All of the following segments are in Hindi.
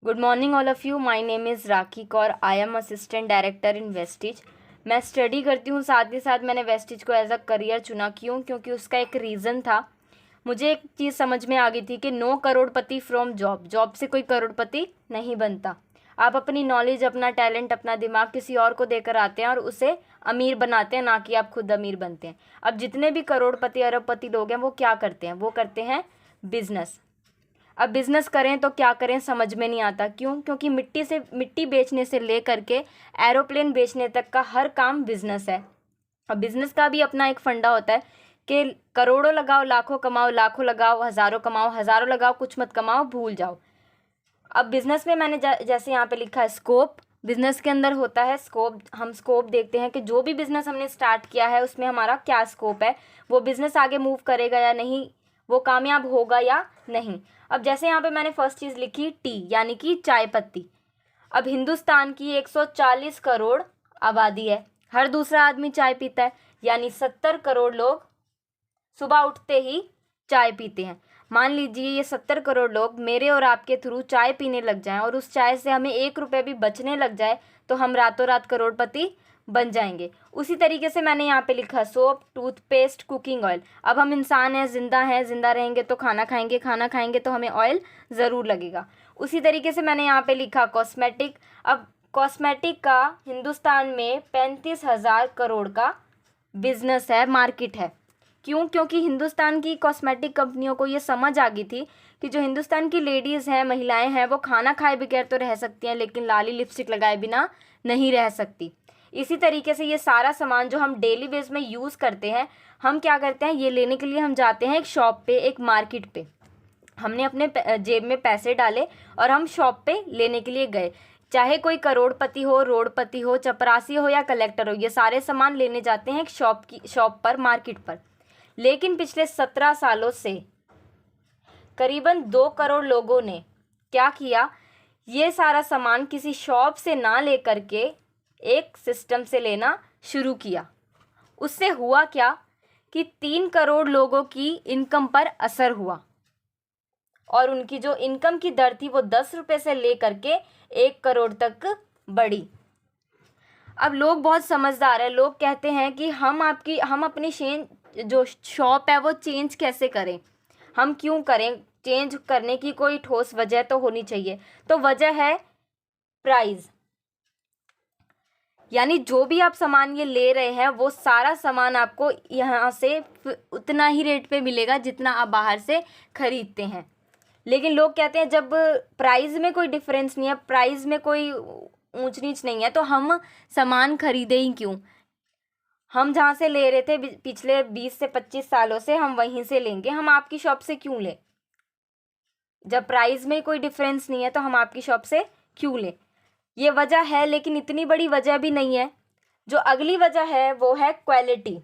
Good morning all of you. My name is rakhi Kaur. I am assistant director in Vestige. मैं स्टडी करती हूँ, साथ ही साथ मैंने वेस्टिज को एज अ करियर चुना। क्यों? क्योंकि उसका एक रीज़न था। मुझे एक चीज़ समझ में आ गई थी कि no crorepati from job. Job से कोई करोड़पति नहीं बनता। आप अपनी नॉलेज, अपना टैलेंट, अपना दिमाग किसी और को देकर आते हैं और उसे अमीर बनाते हैं, ना कि आप खुद अमीर बनते हैं। अब जितने भी करोड़पति अरबपति लोग हैं वो क्या करते हैं? वो करते हैं बिजनेस। अब बिज़नेस करें तो क्या करें समझ में नहीं आता। क्यों? क्योंकि मिट्टी बेचने से ले करके एरोप्लेन बेचने तक का हर काम बिज़नेस है। अब बिज़नेस का भी अपना एक फंडा होता है कि करोड़ों लगाओ, लाखों कमाओ, लाखों लगाओ, हज़ारों कमाओ, हज़ारों लगाओ, कुछ मत कमाओ, भूल जाओ। अब बिज़नेस में मैंने जैसे यहाँ पे लिखा है स्कोप। बिज़नेस के अंदर होता है स्कोप। हम स्कोप देखते हैं कि जो भी बिज़नेस हमने स्टार्ट किया है उसमें हमारा क्या स्कोप है, वो बिज़नेस आगे मूव करेगा या नहीं, वो कामयाब होगा या नहीं। अब जैसे यहाँ पे मैंने फर्स्ट चीज़ लिखी टी, यानी कि चाय पत्ती। अब हिंदुस्तान की 140 करोड़ आबादी है, हर दूसरा आदमी चाय पीता है, यानी 70 करोड़ लोग सुबह उठते ही चाय पीते हैं। मान लीजिए ये 70 करोड़ लोग मेरे और आपके थ्रू चाय पीने लग जाएं और उस चाय से हमें 1 रुपये भी बचने लग जाए तो हम रातों रात करोड़पति बन जाएंगे। उसी तरीके से मैंने यहाँ पे लिखा सोप, टूथपेस्ट, कुकिंग ऑयल। अब हम इंसान हैं, जिंदा रहेंगे तो खाना खाएंगे, खाना खाएंगे तो हमें ऑयल ज़रूर लगेगा। उसी तरीके से मैंने यहाँ पे लिखा कॉस्मेटिक। अब कॉस्मेटिक का हिंदुस्तान में 35,000 करोड़ का बिजनेस है, मार्केट है। क्यों? क्योंकि हिंदुस्तान की कॉस्मेटिक कंपनियों को ये समझ आ गई थी कि जो हिंदुस्तान की लेडीज़ हैं, महिलाएं हैं, वो खाना खाए बगैर तो रह सकती हैं, लेकिन लाली लिपस्टिक लगाए बिना नहीं रह सकती। इसी तरीके से ये सारा सामान जो हम डेली बेस में यूज़ करते हैं, हम क्या करते हैं, ये लेने के लिए हम जाते हैं एक शॉप पे, एक मार्केट पे। हमने अपने जेब में पैसे डाले और हम शॉप पे लेने के लिए गए। चाहे कोई करोड़पति हो, रोडपति हो, चपरासी हो या कलेक्टर हो, ये सारे सामान लेने जाते हैं एक शॉप पर, मार्केट पर। लेकिन पिछले 17 सालों से करीबन 2 करोड़ लोगों ने क्या किया, ये सारा सामान किसी शॉप से ना लेकर के एक सिस्टम से लेना शुरू किया। उससे हुआ क्या कि 3 करोड़ लोगों की इनकम पर असर हुआ और उनकी जो इनकम की दर थी वो 10 रुपये से लेकर के 1 करोड़ तक बढ़ी। अब लोग बहुत समझदार हैं। लोग कहते हैं कि हम अपनी जो शॉप है वो चेंज कैसे करें, हम क्यों करें? चेंज करने की कोई ठोस वजह तो होनी चाहिए। तो वजह है प्राइस। यानी जो भी आप सामान ये ले रहे हैं वो सारा सामान आपको यहाँ से उतना ही रेट पे मिलेगा जितना आप बाहर से खरीदते हैं। लेकिन लोग कहते हैं जब प्राइस में कोई डिफरेंस नहीं है, प्राइस में कोई ऊंच नीच नहीं है, तो हम सामान खरीदे ही क्यों? हम जहाँ से ले रहे थे पिछले 20 से 25 सालों से, हम वहीं से लेंगे। हम आपकी शॉप से क्यों लें? जब प्राइस में कोई डिफरेंस नहीं है तो हम आपकी शॉप से क्यों लें? ये वजह है, लेकिन इतनी बड़ी वजह भी नहीं है। जो अगली वजह है वो है क्वालिटी।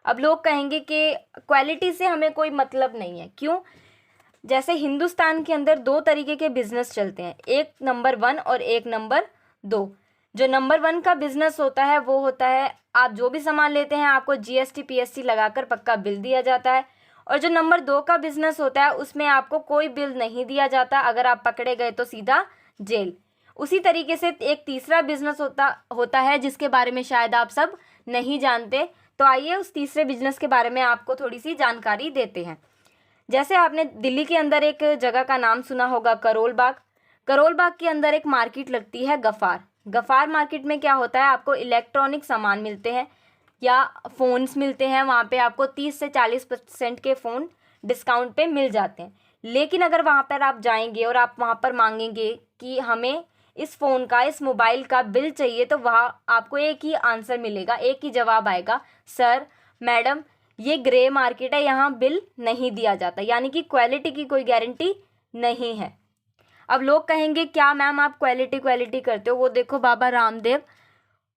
अब लोग कहेंगे कि क्वालिटी से हमें कोई मतलब नहीं है। क्यों? जैसे हिंदुस्तान के अंदर 2 तरीके के बिजनेस चलते हैं, एक नंबर 1 और एक नंबर 2। जो नंबर 1 का बिजनेस होता है वो होता है आप जो भी सामान लेते हैं आपको GST PST लगाकर पक्का बिल दिया जाता है। और जो नंबर 2 का बिजनेस होता है उसमें आपको कोई बिल नहीं दिया जाता, अगर आप पकड़े गए तो सीधा जेल। उसी तरीके से एक तीसरा बिजनेस होता है जिसके बारे में शायद आप सब नहीं जानते। तो आइए उस तीसरे बिजनेस के बारे में आपको थोड़ी सी जानकारी देते हैं। जैसे आपने दिल्ली के अंदर एक जगह का नाम सुना होगा, करोल बाग। करोल बाग के अंदर एक मार्केट लगती है गफ़ार। गफ़ार मार्केट में क्या होता है, आपको इलेक्ट्रॉनिक सामान मिलते हैं या फ़ोन्स मिलते हैं। वहाँ पे आपको 30 से 40% के फ़ोन डिस्काउंट पे मिल जाते हैं। लेकिन अगर वहाँ पर आप जाएंगे और आप वहाँ पर मांगेंगे कि हमें इस फ़ोन का, इस मोबाइल का बिल चाहिए, तो वहाँ आपको एक ही आंसर मिलेगा, एक ही जवाब आएगा, सर, मैडम, ये ग्रे मार्केट है, यहाँ बिल नहीं दिया जाता। यानी कि क्वालिटी की कोई गारंटी नहीं है। अब लोग कहेंगे क्या मैम आप क्वालिटी करते हो? वो देखो बाबा रामदेव,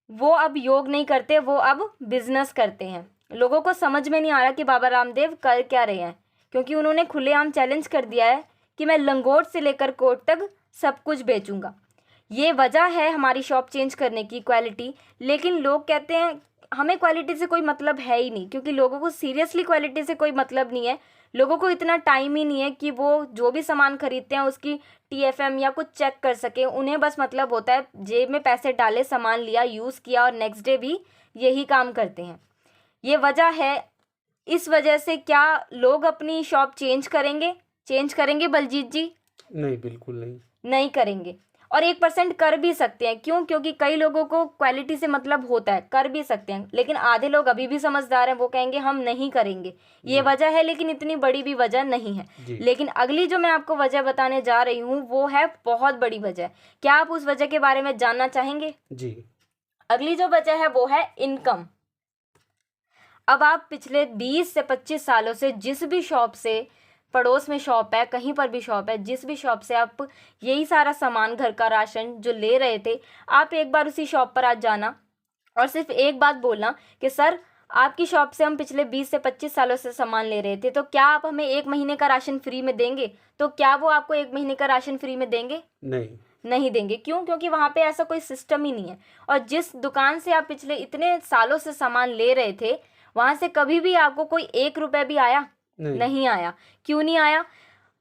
वो अब योग नहीं करते, वो अब बिजनेस करते हैं। लोगों को समझ में नहीं आ रहा कि बाबा रामदेव कर क्या रहे हैं, क्योंकि उन्होंने खुलेआम चैलेंज कर दिया है कि मैं लंगोट से लेकर कोट तक सब कुछ बेचूंगा। ये वजह है हमारी शॉप चेंज करने की, क्वालिटी। लेकिन लोग कहते हैं हमें क्वालिटी से कोई मतलब है ही नहीं, क्योंकि लोगों को सीरियसली क्वालिटी से कोई मतलब नहीं है। लोगों को इतना टाइम ही नहीं है कि वो जो भी सामान खरीदते हैं उसकी TFM या कुछ चेक कर सके। उन्हें बस मतलब होता है जेब में पैसे डाले, सामान लिया, यूज़ किया और नेक्स्ट डे भी यही काम करते हैं। ये वजह है। इस वजह से क्या लोग अपनी शॉप चेंज करेंगे बलजीत जी? नहीं, बिल्कुल नहीं। नहीं करेंगे। और 1% कर भी सकते हैं। क्यों? क्योंकि कई लोगों को क्वालिटी से मतलब होता है, कर भी सकते हैं। लेकिन आधे लोग अभी भी समझदार हैं, वो कहेंगे हम नहीं करेंगे। ये वजह है, लेकिन इतनी बड़ी भी वजह नहीं है। लेकिन अगली जो मैं आपको वजह बताने जा रही हूँ वो है बहुत बड़ी वजह। क्या आप उस वजह के बारे में जानना चाहेंगे? जी। अगली जो वजह है वो है इनकम। अब आप पिछले 20 से 25 सालों से जिस भी शॉप से, पड़ोस में शॉप है, कहीं पर भी शॉप है, जिस भी शॉप से आप यही सारा सामान, घर का राशन जो ले रहे थे, आप एक बार उसी शॉप पर आज जाना और सिर्फ एक बात बोलना कि सर आपकी शॉप से हम पिछले 20 से 25 सालों से सामान ले रहे थे, तो क्या आप हमें 1 महीने का राशन फ्री में देंगे? तो क्या वो आपको 1 महीने का राशन फ्री में देंगे? नहीं देंगे। क्यों? क्योंकि वहाँ पे ऐसा कोई सिस्टम ही नहीं है। और जिस दुकान से आप पिछले इतने सालों से सामान ले रहे थे, वहाँ से कभी भी आपको कोई 1 रुपये भी आया? नहीं आया। क्यों नहीं आया?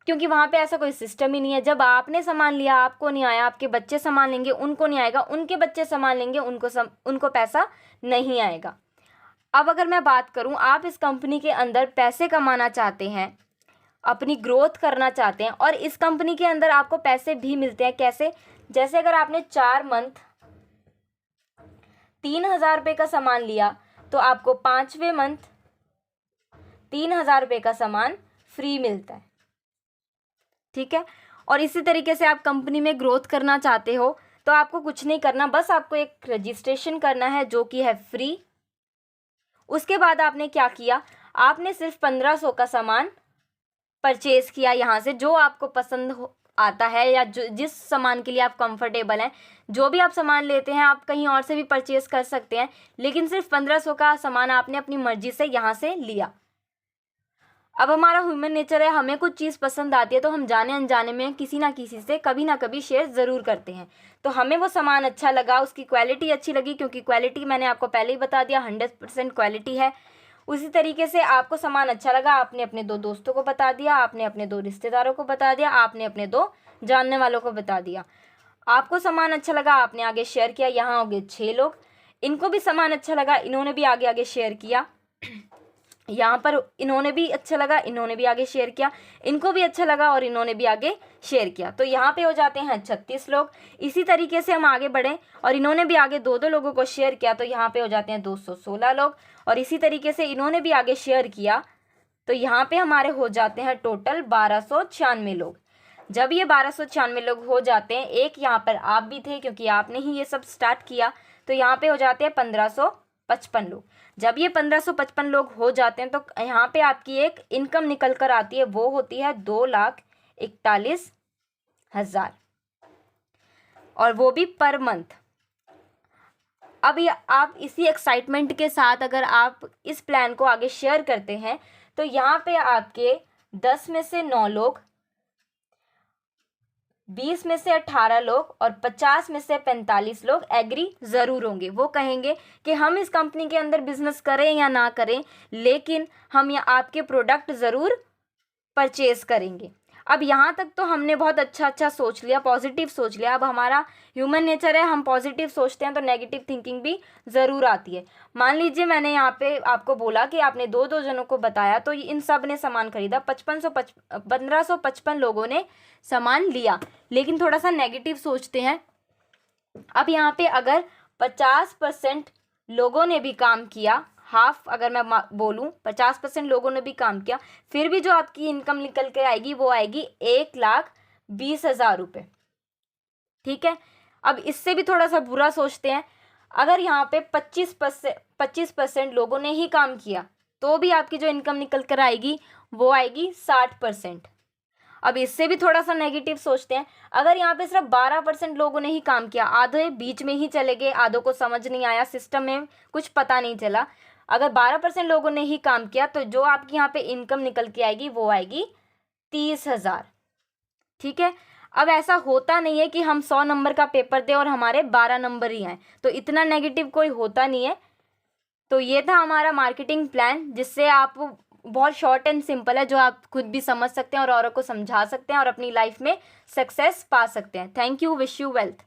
क्योंकि वहाँ पे ऐसा कोई सिस्टम ही नहीं है। जब आपने सामान लिया आपको नहीं आया, आपके बच्चे सामान लेंगे उनको नहीं आएगा, उनके बच्चे सामान लेंगे उनको पैसा नहीं आएगा। अब अगर मैं बात करूँ, आप इस कंपनी के अंदर पैसे कमाना चाहते हैं, अपनी ग्रोथ करना चाहते हैं और इस कंपनी के अंदर आपको पैसे भी मिलते हैं। कैसे? जैसे अगर आपने 4 मंथ 3,000 रुपये का सामान लिया तो आपको 5वें मंथ 3,000 रुपये का सामान फ्री मिलता है। ठीक है। और इसी तरीके से आप कंपनी में ग्रोथ करना चाहते हो तो आपको कुछ नहीं करना, बस आपको एक रजिस्ट्रेशन करना है जो कि है फ्री। उसके बाद आपने क्या किया, आपने सिर्फ 1500 का सामान परचेज किया यहाँ से, जो आपको पसंद आता है या जिस सामान के लिए आप कंफर्टेबल हैं। जो भी आप सामान लेते हैं आप कहीं और से भी परचेज कर सकते हैं, लेकिन सिर्फ 1500 का सामान आपने अपनी मर्जी से यहाँ से लिया। अब हमारा ह्यूमन नेचर है, हमें कुछ चीज़ पसंद आती है तो हम जाने अनजाने में किसी ना किसी से कभी ना कभी शेयर ज़रूर करते हैं। तो हमें वो सामान अच्छा लगा, उसकी क्वालिटी अच्छी लगी, क्योंकि क्वालिटी मैंने आपको पहले ही बता दिया 100% क्वालिटी है। उसी तरीके से आपको सामान अच्छा लगा, आपने अपने 2 दोस्तों को बता दिया, आपने अपने 2 रिश्तेदारों को बता दिया, आपने अपने 2 जानने वालों को बता दिया। आपको सामान अच्छा लगा, आपने आगे शेयर किया। यहाँ हो गए 6 लोग, इनको भी सामान अच्छा लगा, इन्होंने भी आगे आगे शेयर किया। यहाँ पर इन्होंने भी अच्छा लगा, इन्होंने भी आगे शेयर किया, इनको भी अच्छा लगा और इन्होंने भी आगे शेयर किया। तो यहाँ पे हो जाते हैं 36 लोग। इसी तरीके से हम आगे बढ़ें और इन्होंने भी आगे 2-2 लोगों को शेयर किया तो यहाँ पे हो जाते हैं 216 लोग। और इसी तरीके से इन्होंने भी आगे शेयर किया तो यहाँ पे हमारे हो जाते हैं टोटल 1296 लोग। जब ये 1296 लोग हो जाते हैं, एक यहाँ पर आप भी थे क्योंकि आपने ही ये सब स्टार्ट किया, तो यहाँ पे हो जाते हैं 1555 लोग। जब ये 1555 लोग हो जाते हैं तो यहाँ पे आपकी एक इनकम निकल कर आती है, वो होती है 2,41,000 और वो भी पर मंथ। अब ये आप इसी एक्साइटमेंट के साथ अगर आप इस प्लान को आगे शेयर करते हैं तो यहाँ पे आपके 10 में से 9 लोग, 20 में से 18 लोग और 50 में से 45 लोग एग्री ज़रूर होंगे। वो कहेंगे कि हम इस कंपनी के अंदर बिजनेस करें या ना करें, लेकिन हम ये आपके प्रोडक्ट ज़रूर परचेज करेंगे। अब यहाँ तक तो हमने बहुत अच्छा सोच लिया, पॉजिटिव सोच लिया। अब हमारा ह्यूमन नेचर है, हम पॉजिटिव सोचते हैं तो नेगेटिव थिंकिंग भी ज़रूर आती है। मान लीजिए मैंने यहाँ पे आपको बोला कि आपने 2-2 जनों को बताया तो इन सब ने सामान खरीदा, 1555 लोगों ने सामान लिया, लेकिन थोड़ा सा नेगेटिव सोचते हैं। अब यहाँ पे अगर 50% लोगों ने भी काम किया, हाफ अगर मैं बोलूँ 50% लोगों ने भी काम किया, फिर भी जो आपकी इनकम निकल के आएगी वो आएगी 1,20,000 रुपये। ठीक है। अब इससे भी थोड़ा सा बुरा सोचते हैं, अगर यहाँ पे 25% लोगों ने ही काम किया तो भी आपकी जो इनकम निकल कर आएगी वो आएगी 60%। अब इससे भी थोड़ा सा नेगेटिव सोचते हैं, अगर यहाँ पे सिर्फ 12% लोगों ने ही काम किया, आधे बीच में ही चले गए, आधों को समझ नहीं आया, सिस्टम में कुछ पता नहीं चला, अगर 12% लोगों ने ही काम किया तो जो आपकी यहाँ पे इनकम निकल के आएगी वो आएगी 30,000। ठीक है। अब ऐसा होता नहीं है कि हम 100 नंबर का पेपर दें और हमारे 12 नंबर ही आए, तो इतना नेगेटिव कोई होता नहीं है। तो ये था हमारा मार्केटिंग प्लान, जिससे आप बहुत शॉर्ट एंड सिंपल है, जो आप खुद भी समझ सकते हैं और औरों को समझा सकते हैं और अपनी लाइफ में सक्सेस पा सकते हैं। Thank you, wish you wealth.